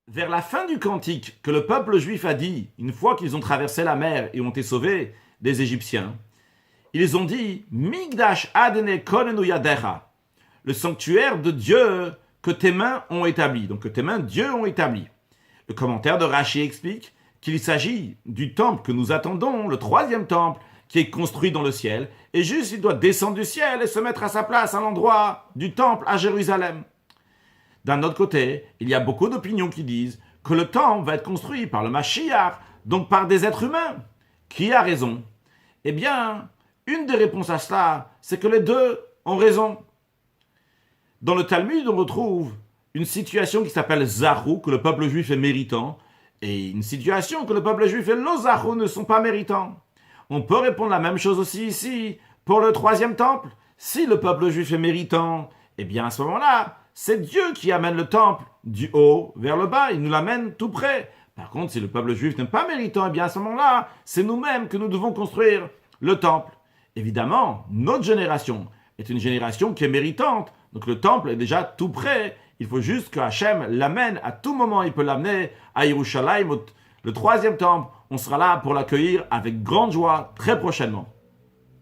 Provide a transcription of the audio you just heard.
Vers la fin du cantique que le peuple juif a dit, une fois qu'ils ont traversé la mer et ont été sauvés des Égyptiens, ils ont dit Migdash Adene Konenu Yadecha, le sanctuaire de Dieu que tes mains ont établi, donc que tes mains Dieu ont établi. Le commentaire de Rashi explique qu'il s'agit du temple que nous attendons, le troisième temple, qui est construit dans le ciel, et juste il doit descendre du ciel et se mettre à sa place à l'endroit du temple à Jérusalem. D'un autre côté, il y a beaucoup d'opinions qui disent que le temple va être construit par le Mashiach, donc par des êtres humains. Qui a raison? Eh bien, une des réponses à cela, c'est que les deux ont raison. Dans le Talmud, on retrouve une situation qui s'appelle Zarou, que le peuple juif est méritant, et une situation que le peuple juif et l'Ozarou ne sont pas méritants. On peut répondre la même chose aussi ici, pour le troisième temple. Si le peuple juif est méritant, eh bien à ce moment-là, c'est Dieu qui amène le temple du haut vers le bas, il nous l'amène tout près. Par contre, si le peuple juif n'est pas méritant, eh bien à ce moment-là, c'est nous-mêmes que nous devons construire le temple. Évidemment, notre génération est une génération qui est méritante, donc le temple est déjà tout près. Il faut juste que Hachem l'amène à tout moment, il peut l'amener à Yerushalayim, le troisième temple. On sera là pour l'accueillir avec grande joie très prochainement.